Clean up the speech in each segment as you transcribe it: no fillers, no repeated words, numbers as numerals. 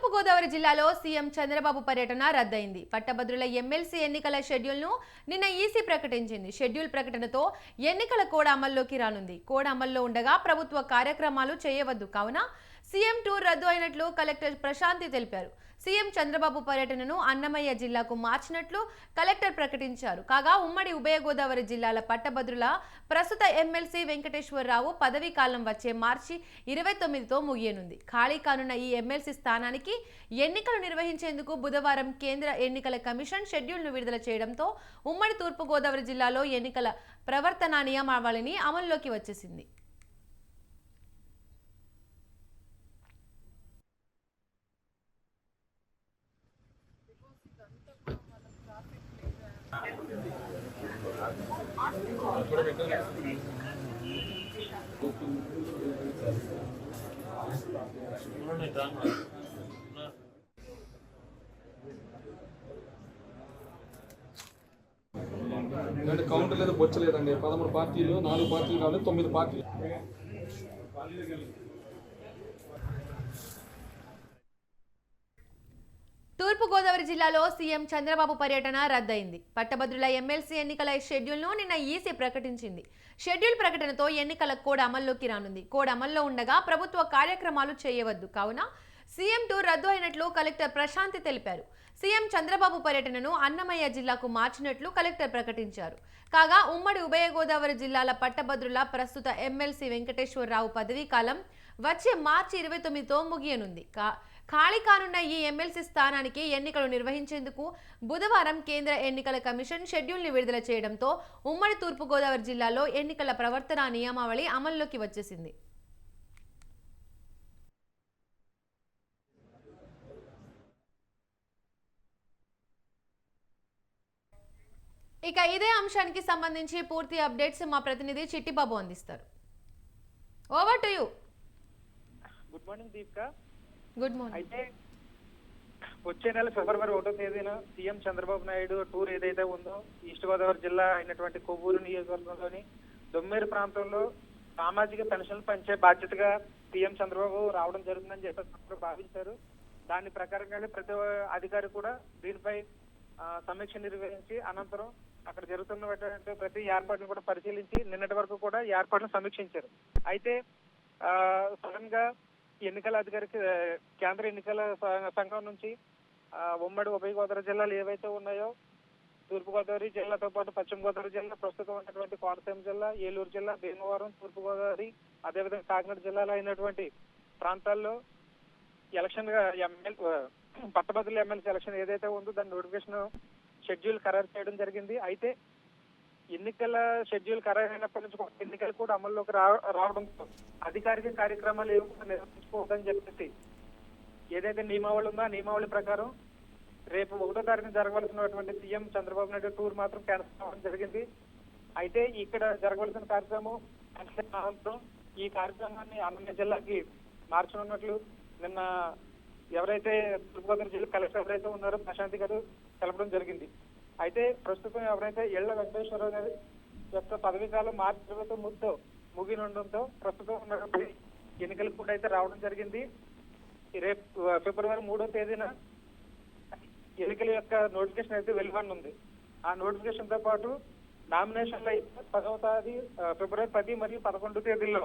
తూర్పుగోదావరి జిల్లాలో సీఎం చంద్రబాబు పర్యటన రద్దయింది. పట్టభద్రుల ఎమ్మెల్సీ ఎన్నికల షెడ్యూల్ను నిన్న ఈసీ ప్రకటించింది. షెడ్యూల్ ప్రకటనతో ఎన్నికల కోడ్ అమల్లోకి రానుంది. కోడ్ అమల్లో ఉండగా ప్రభుత్వ కార్యక్రమాలు చేయవద్దు. కావున సీఎం టూర్ రద్దు అయినట్లు కలెక్టర్ ప్రశాంతి తెలిపారు. సీఎం చంద్రబాబు పర్యటనను అన్నమయ్య జిల్లాకు మార్చినట్లు కలెక్టర్ ప్రకటించారు. కాగా ఉమ్మడి ఉభయ గోదావరి జిల్లాల పట్టభద్రుల ప్రస్తుత ఎమ్మెల్సీ వెంకటేశ్వరరావు పదవీ కాలం వచ్చే మార్చి 29తో ముగియనుంది. ఖాళీ కానున్న ఈ ఎమ్మెల్సీ స్థానానికి ఎన్నికలు నిర్వహించేందుకు బుధవారం కేంద్ర ఎన్నికల కమిషన్ షెడ్యూల్ను విడుదల చేయడంతో ఉమ్మడి తూర్పుగోదావరి జిల్లాలో ఎన్నికల ప్రవర్తన నియమావళిని అమల్లోకి వచ్చేసింది. కౌంటర్ లేదు, బొచ్చలేదండి. 13 పార్టీలు, 4 పార్టీలు కావాలి, 9 పార్టీలు. తూర్పుగోదావరి జిల్లాలో సీఎం చంద్రబాబు పర్యటన రద్దయింది. పట్టభద్రుల ఎమ్మెల్సీ ఎన్నికల షెడ్యూల్ను నిన్న ఈసీ ప్రకటించింది. షెడ్యూల్ ప్రకటనతో ఎన్నికల కోడ్ అమల్లోకి రానుంది. కోడ్ అమల్లో ఉండగా ప్రభుత్వ కార్యక్రమాలు చేయవద్దు. కావున సీఎం టూర్ రద్దు అయినట్లు కలెక్టర్ ప్రశాంతి తెలిపారు. సీఎం చంద్రబాబు పర్యటనను అన్నమయ్య జిల్లాకు మార్చినట్లు కలెక్టర్ ప్రకటించారు. కాగా ఉమ్మడి ఉభయ గోదావరి జిల్లాల పట్టభద్రుల ప్రస్తుత ఎమ్మెల్సీ వెంకటేశ్వరరావు పదవీ కాలం వచ్చే మార్చి 29తో ముగియనుంది. ఖాళీ కానున్న ఈ ఎమ్మెల్సీ స్థానానికి ఎన్నికలు నిర్వహించేందుకు బుధవారం కేంద్ర ఎన్నికల కమిషన్ షెడ్యూల్ని విడుదల చేయడంతో ఉమ్మడి తూర్పుగోదావరి జిల్లాలో ఎన్నికల ప్రవర్తన నియమావళి అమల్లోకి వచ్చేసింది. ఇక ఇదే అంశానికి సంబంధించి పూర్తి అప్డేట్స్ మా ప్రతినిధి చిట్టిబాబు అందిస్తారు. Over to you. Good morning Deepika. Good morning. అయితే వచ్చే నెల ఫిబ్రవరి 1వ తేదీన సీఎం చంద్రబాబు నాయుడు టూర్ ఏదైతే ఉందో ఈస్ట్ గోదావరి జిల్లా అయినటువంటి కొవ్వూరు నియోజకవర్గంలోని దొమ్మేరు ప్రాంతంలో సామాజిక పెన్షన్లు పంచే బాధ్యతగా సీఎం చంద్రబాబు రావడం జరుగుతుందని చెప్పి భావించారు. దాని ప్రకారంగానే ప్రతి అధికారి కూడా దీనిపై సమీక్ష నిర్వహించి అనంతరం అక్కడ జరుగుతున్నటువంటి ప్రతి ఏర్పాట్లను కూడా పరిశీలించి నిన్నటి వరకు కూడా ఏర్పాట్లను సమీక్షించారు. అయితే సడన్ గా ఎన్నికల అధికారికి కేంద్ర ఎన్నికల సంఘం నుంచి ఉమ్మడి ఉభయ గోదావరి జిల్లాలు ఏవైతే ఉన్నాయో తూర్పుగోదావరి జిల్లాతో పాటు పశ్చిమ గోదావరి జిల్లా, ప్రస్తుతం ఉన్నటువంటి కోనసీమ జిల్లా, ఏలూరు జిల్లా, భీమవరం, తూర్పుగోదావరి, అదేవిధంగా కాకినాడ జిల్లాలో అయినటువంటి ప్రాంతాల్లో ఎలక్షన్ పట్టభద్రుల ఎమ్మెల్సీ ఎలక్షన్ ఏదైతే ఉందో దాని నోటిఫికేషన్ షెడ్యూల్ ఖరారు చేయడం జరిగింది. అయితే ఎన్నికల షెడ్యూల్ ఖరారు అయినప్పటి నుంచి ఎన్నికలు కూడా అమల్లోకి రావడంతో అధికారిక కార్యక్రమాలు ఏమి కూడా నిర్వహించుకోవద్దని చెప్పేసి ఏదైతే నియమావళి ఉందో ఆ నియమావళి ప్రకారం రేపు 1వ తారీఖున జరగవలసినటువంటి సీఎం చంద్రబాబు నాయుడు టూర్ మాత్రం క్యాన్సిల్ అవ్వడం జరిగింది. అయితే ఇక్కడ జరగవలసిన కార్యక్రమం అనంతరం ఈ కార్యక్రమాన్ని అన్నమయ్య జిల్లాకి మార్చనున్నట్లు నిన్న ఎవరైతే తూర్పుగోదావరి జిల్లా కలెక్టర్ ఎవరైతే ఉన్నారో ప్రశాంతి గారు తెలపడం జరిగింది. అయితే ప్రస్తుతం ఎవరైతే ఎళ్ల వెంకటేశ్వరరావు గారి యొక్క పదవీ కాలం మార్చి 29తో ముగినుండడంతో ప్రస్తుతం ఉన్నటువంటి ఎన్నికలకు కూడా అయితే రావడం జరిగింది. రేపు ఫిబ్రవరి 3వ తేదీన ఎన్నికల యొక్క నోటిఫికేషన్ అయితే వెలువడనుంది. ఆ నోటిఫికేషన్ తో పాటు నామినేషన్లు అయితే 10వ తేదీ ఫిబ్రవరి 10 మరియు 11 తేదీల్లో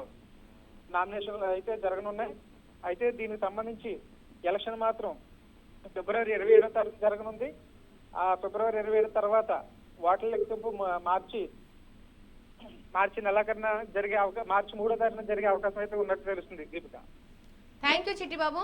నామినేషన్లు అయితే జరగనున్నాయి. అయితే దీనికి సంబంధించి ఎలక్షన్ మాత్రం ఫిబ్రవరి 27వ తారీఖు జరగనుంది. ఆ ఫిబ్రవరి 27 తర్వాత ఓట్ల లెక్కింపు మార్చి నెలాఖరున జరిగే మార్చి 3వ తారీఖున జరిగే అవకాశం అయితే ఉన్నట్టు తెలుస్తుంది దీపిక. Thank you Chittibabu.